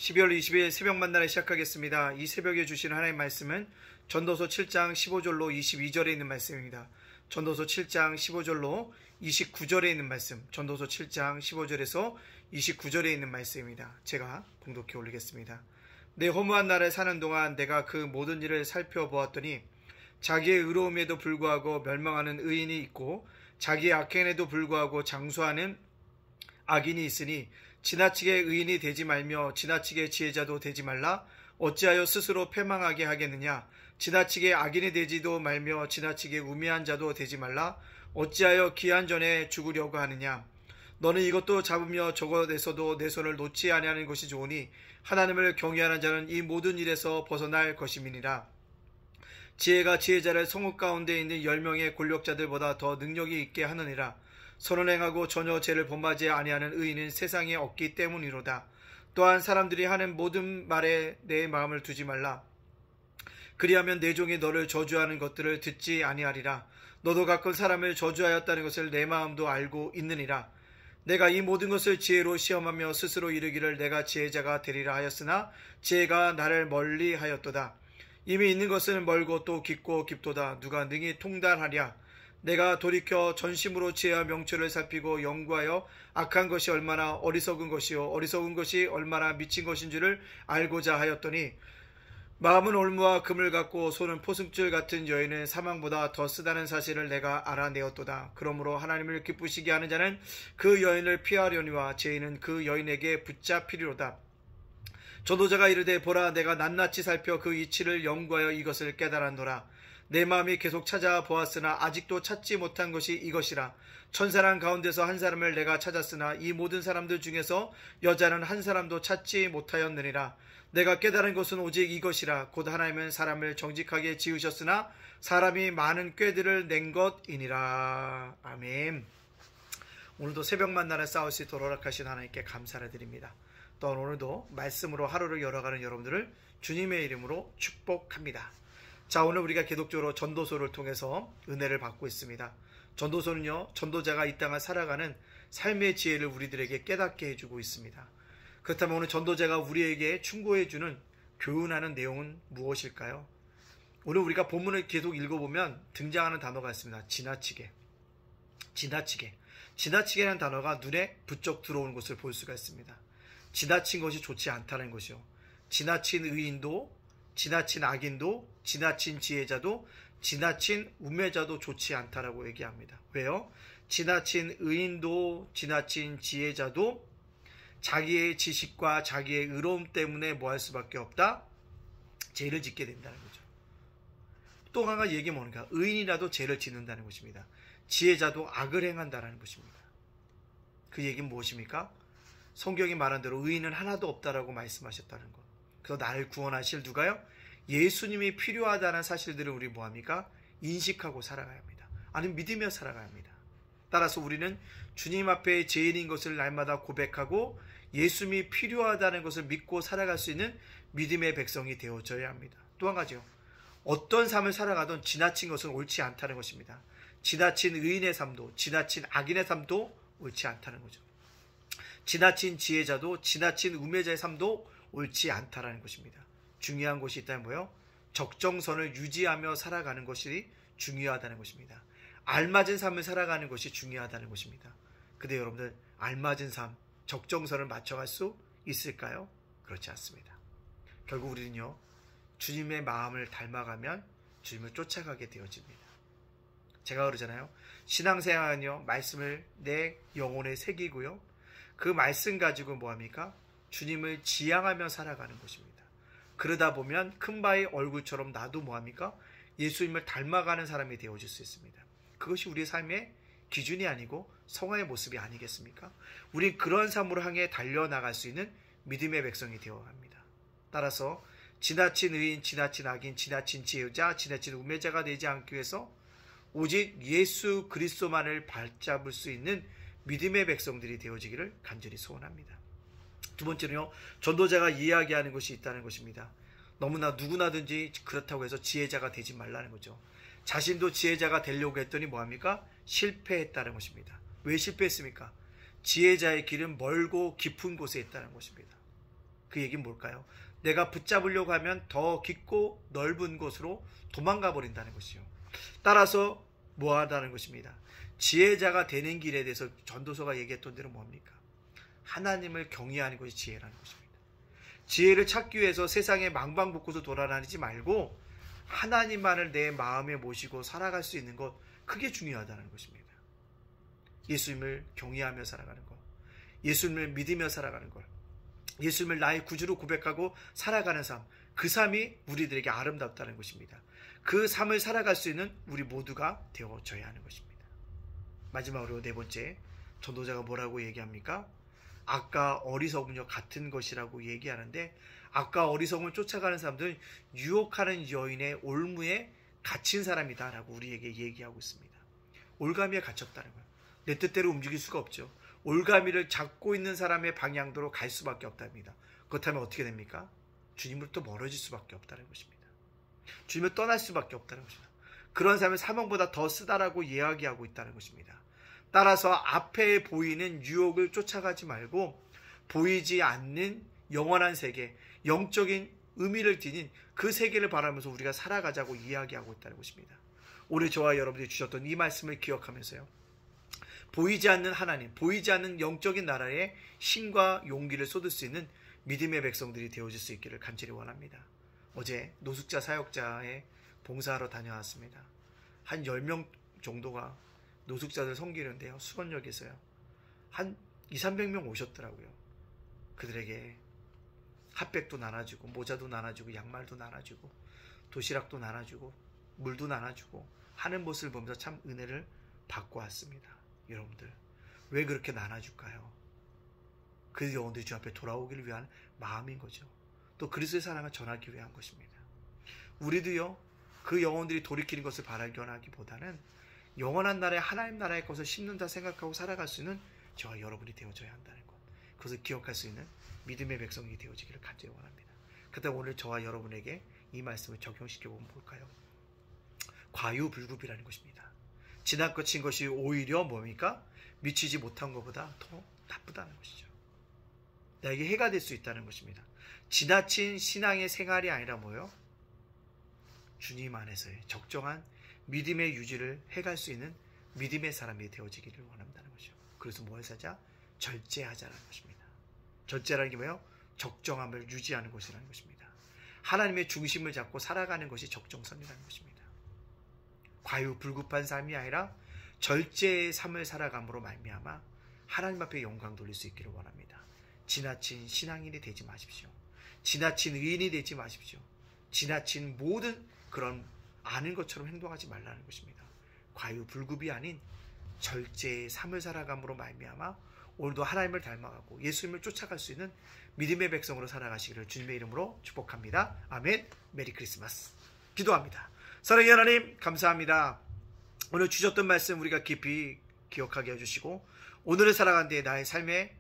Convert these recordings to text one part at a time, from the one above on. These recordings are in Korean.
12월 20일 새벽 만나를 시작하겠습니다. 이 새벽에 주신 하나님의 말씀은 전도서 7장 15절로 22절에 있는 말씀입니다. 전도서 7장 15절로 29절에 있는 말씀, 전도서 7장 15절에서 29절에 있는 말씀입니다. 제가 봉독해 올리겠습니다. 내 허무한 날에 사는 동안 내가 그 모든 일을 살펴보았더니 자기의 의로움에도 불구하고 멸망하는 의인이 있고 자기의 악행에도 불구하고 장수하는 악인이 있으니 지나치게 의인이 되지 말며 지나치게 지혜자도 되지 말라. 어찌하여 스스로 패망하게 하겠느냐. 지나치게 악인이 되지도 말며 지나치게 우매한 자도 되지 말라. 어찌하여 기한 전에 죽으려고 하느냐. 너는 이것도 잡으며 저것에서도 내 손을 놓지 아니하는 것이 좋으니 하나님을 경외하는 자는 이 모든 일에서 벗어날 것임이니라. 지혜가 지혜자를 성읍 가운데 있는 10명의 권력자들보다 더 능력이 있게 하느니라. 선언행하고 전혀 죄를 범하지 아니하는 의인은 세상에 없기 때문이로다. 또한 사람들이 하는 모든 말에 내 마음을 두지 말라. 그리하면 내 종이 너를 저주하는 것들을 듣지 아니하리라. 너도 가끔 사람을 저주하였다는 것을 내 마음도 알고 있느니라. 내가 이 모든 것을 지혜로 시험하며 스스로 이르기를 내가 지혜자가 되리라 하였으나 지혜가 나를 멀리 하였도다. 이미 있는 것은 멀고 또 깊고 깊도다. 누가 능히 통달하랴. 내가 돌이켜 전심으로 지혜와 명철을 살피고 연구하여 악한 것이 얼마나 어리석은 것이요 어리석은 것이 얼마나 미친 것인 줄을 알고자 하였더니 마음은 올무와 금을 갖고 손은 포승줄 같은 여인은 사망보다 더 쓰다는 사실을 내가 알아내었도다. 그러므로 하나님을 기쁘시게 하는 자는 그 여인을 피하려니와 죄인은 그 여인에게 붙잡히리로다. 전도자가 이르되 보라 내가 낱낱이 살펴 그 이치를 연구하여 이것을 깨달았노라. 내 마음이 계속 찾아보았으나 아직도 찾지 못한 것이 이것이라. 천사랑 가운데서 한 사람을 내가 찾았으나 이 모든 사람들 중에서 여자는 한 사람도 찾지 못하였느니라. 내가 깨달은 것은 오직 이것이라. 곧 하나님은 사람을 정직하게 지으셨으나 사람이 많은 꾀들을 낸 것이니라. 아멘. 오늘도 새벽 만나를 싸울 수 있도록 허락하신 하나님께 감사를 드립니다. 또한 오늘도 말씀으로 하루를 열어가는 여러분들을 주님의 이름으로 축복합니다. 자, 오늘 우리가 계속적으로 전도서를 통해서 은혜를 받고 있습니다. 전도서는요, 전도자가 이 땅을 살아가는 삶의 지혜를 우리들에게 깨닫게 해주고 있습니다. 그렇다면 오늘 전도자가 우리에게 충고해주는 교훈하는 내용은 무엇일까요? 오늘 우리가 본문을 계속 읽어보면 등장하는 단어가 있습니다. 지나치게. 지나치게라는 단어가 눈에 부쩍 들어오는 것을 볼 수가 있습니다. 지나친 것이 좋지 않다는 것이요. 지나친 의인도 지나친 악인도 지나친 지혜자도 지나친 우매자도 좋지 않다라고 얘기합니다. 왜요? 지나친 의인도 지나친 지혜자도 자기의 지식과 자기의 의로움 때문에 뭐 할 수밖에 없다? 죄를 짓게 된다는 거죠. 또 하나 얘기 뭔가? 의인이라도 죄를 짓는다는 것입니다. 지혜자도 악을 행한다는 것입니다. 그 얘기는 무엇입니까? 성경이 말한 대로 의인은 하나도 없다라고 말씀하셨다는 것. 그래서 나를 구원하실 누가요? 예수님이 필요하다는 사실들을 우리 뭐합니까? 인식하고 살아가야 합니다. 아니면 믿으며 살아가야 합니다. 따라서 우리는 주님 앞에 죄인인 것을 날마다 고백하고 예수님이 필요하다는 것을 믿고 살아갈 수 있는 믿음의 백성이 되어져야 합니다. 또 한 가지요. 어떤 삶을 살아가든 지나친 것은 옳지 않다는 것입니다. 지나친 의인의 삶도 지나친 악인의 삶도 옳지 않다는 거죠. 지나친 지혜자도 지나친 우매자의 삶도 옳지 않다라는 것입니다. 중요한 것이 있다면 뭐요? 적정선을 유지하며 살아가는 것이 중요하다는 것입니다. 알맞은 삶을 살아가는 것이 중요하다는 것입니다. 근데 여러분들 알맞은 삶, 적정선을 맞춰갈 수 있을까요? 그렇지 않습니다. 결국 우리는요, 주님의 마음을 닮아가면 주님을 쫓아가게 되어집니다. 제가 그러잖아요. 신앙생활은요, 말씀을 내 영혼에 새기고요, 그 말씀 가지고 뭐합니까? 주님을 지향하며 살아가는 것입니다. 그러다 보면 큰 바의 얼굴처럼 나도 뭐합니까? 예수님을 닮아가는 사람이 되어질 수 있습니다. 그것이 우리의 삶의 기준이 아니고 성화의 모습이 아니겠습니까? 우리 그런 삶으로 향해 달려나갈 수 있는 믿음의 백성이 되어야 합니다. 따라서 지나친 의인, 지나친 악인, 지나친 지혜자, 지나친 우매자가 되지 않기 위해서 오직 예수 그리스도만을 발잡을 수 있는 믿음의 백성들이 되어지기를 간절히 소원합니다. 두 번째는요, 전도자가 이야기하는 것이 있다는 것입니다. 너무나 누구나든지 그렇다고 해서 지혜자가 되지 말라는 거죠. 자신도 지혜자가 되려고 했더니 뭐합니까? 실패했다는 것입니다. 왜 실패했습니까? 지혜자의 길은 멀고 깊은 곳에 있다는 것입니다. 그 얘기는 뭘까요? 내가 붙잡으려고 하면 더 깊고 넓은 곳으로 도망가 버린다는 것이요. 따라서 뭐 하다는 것입니다. 지혜자가 되는 길에 대해서 전도서가 얘기했던 대로 뭡니까? 하나님을 경외하는 것이 지혜라는 것입니다. 지혜를 찾기 위해서 세상에 망방붙고서 돌아다니지 말고 하나님만을 내 마음에 모시고 살아갈 수 있는 것, 그게 중요하다는 것입니다. 예수님을 경외하며 살아가는 것, 예수님을 믿으며 살아가는 것, 예수님을 나의 구주로 고백하고 살아가는 삶, 그 삶이 우리들에게 아름답다는 것입니다. 그 삶을 살아갈 수 있는 우리 모두가 되어져야 하는 것입니다. 마지막으로 네 번째, 전도자가 뭐라고 얘기합니까? 악과 어리석음과 같은 것이라고 얘기하는데, 악과 어리석음을 쫓아가는 사람들은 유혹하는 여인의 올무에 갇힌 사람이다 라고 우리에게 얘기하고 있습니다. 올가미에 갇혔다는 거예요. 내 뜻대로 움직일 수가 없죠. 올가미를 잡고 있는 사람의 방향대로 갈 수밖에 없답니다. 그렇다면 어떻게 됩니까? 주님으로부터 멀어질 수밖에 없다는 것입니다. 주님을 떠날 수밖에 없다는 것입니다. 그런 사람은 사망보다 더 쓰다라고 이야기하고 있다는 것입니다. 따라서 앞에 보이는 유혹을 쫓아가지 말고 보이지 않는 영원한 세계, 영적인 의미를 지닌 그 세계를 바라면서 우리가 살아가자고 이야기하고 있다는 것입니다. 오늘 저와 여러분들이 주셨던 이 말씀을 기억하면서요, 보이지 않는 하나님, 보이지 않는 영적인 나라에 힘과 용기를 쏟을 수 있는 믿음의 백성들이 되어질 수 있기를 간절히 원합니다. 어제 노숙자 사역자에 봉사하러 다녀왔습니다. 한 10명 정도가 노숙자들 섬기는데요, 수건역에서요, 한 200~300명 오셨더라고요. 그들에게 핫백도 나눠주고, 모자도 나눠주고, 양말도 나눠주고, 도시락도 나눠주고, 물도 나눠주고 하는 모습을 보면서 참 은혜를 받고 왔습니다. 여러분들, 왜 그렇게 나눠줄까요? 그 영혼들이 주 앞에 돌아오기를 위한 마음인 거죠. 또 그리스도의 사랑을 전하기 위한 것입니다. 우리도요, 그 영혼들이 돌이키는 것을 바라기보다는 영원한 나라에 하나님 나라의 것을 심는다 생각하고 살아갈 수 있는 저와 여러분이 되어져야 한다는 것, 그것을 기억할 수 있는 믿음의 백성이 되어지기를 간절히 원합니다. 그때 오늘 저와 여러분에게 이 말씀을 적용시켜보면 뭘까요? 과유불급이라는 것입니다. 지나친 것이 오히려 뭡니까? 미치지 못한 것보다 더 나쁘다는 것이죠. 나에게 해가 될 수 있다는 것입니다. 지나친 신앙의 생활이 아니라 뭐요? 주님 안에서의 적정한 믿음의 유지를 해갈 수 있는 믿음의 사람이 되어지기를 원한다는 것이죠. 그래서 뭘 하자? 절제하자는 것입니다. 절제라는 게 뭐예요? 적정함을 유지하는 것이라는 것입니다. 하나님의 중심을 잡고 살아가는 것이 적정선이라는 것입니다. 과유불급한 삶이 아니라 절제의 삶을 살아감으로 말미암아 하나님 앞에 영광 돌릴 수 있기를 원합니다. 지나친 신앙인이 되지 마십시오. 지나친 의인이 되지 마십시오. 지나친 모든 그런 아는 것처럼 행동하지 말라는 것입니다. 과유불급이 아닌 절제의 삶을 살아감으로 말미암아 오늘도 하나님을 닮아가고 예수님을 쫓아갈 수 있는 믿음의 백성으로 살아가시기를 주님의 이름으로 축복합니다. 아멘. 메리 크리스마스. 기도합니다. 사랑의 하나님, 감사합니다. 오늘 주셨던 말씀 우리가 깊이 기억하게 해주시고 오늘을 살아가는 데 나의 삶의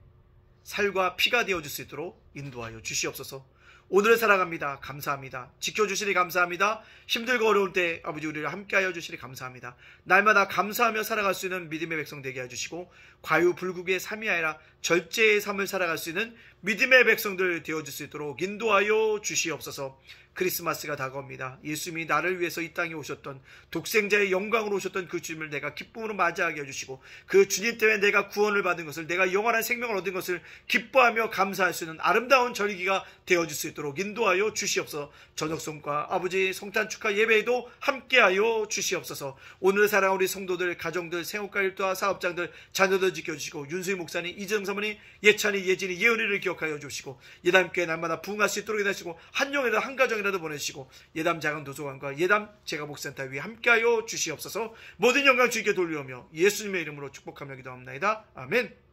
살과 피가 되어줄 수 있도록 인도하여 주시옵소서. 오늘을 살아갑니다. 감사합니다. 지켜주시니 감사합니다. 힘들고 어려울 때 아버지 우리를 함께하여 주시니 감사합니다. 날마다 감사하며 살아갈 수 있는 믿음의 백성 되게 해주시고 과유불급의 삶이 아니라 절제의 삶을 살아갈 수 있는 믿음의 백성들 되어줄 수 있도록 인도하여 주시옵소서. 크리스마스가 다가옵니다. 예수님이 나를 위해서 이 땅에 오셨던 독생자의 영광으로 오셨던 그 주님을 내가 기쁨으로 맞이하게 해주시고 그 주님 때문에 내가 구원을 받은 것을, 내가 영원한 생명을 얻은 것을 기뻐하며 감사할 수 있는 아름다운 절기가 되어줄 수 있도록 인도하여 주시옵소서. 저녁송과 아버지 성탄 축하 예배에도 함께하여 주시옵소서. 오늘 살아온 우리 성도들, 가정들, 생업가 일도와 사업장들, 자녀들 지켜주시고 윤수희 목사님, 이재정 사모님, 예찬이, 예진이, 예은이를 기억하여 주시고 예담교회 날마다 부흥할 수 있도록 해주시고 한 영이라도 한 가정이라도 보내주시고 예담 작은 도서관과 예담 제가복센터 위에 함께하여 주시옵소서. 모든 영광 주님께 돌려오며 예수님의 이름으로 축복하며 기도합니다. 아멘.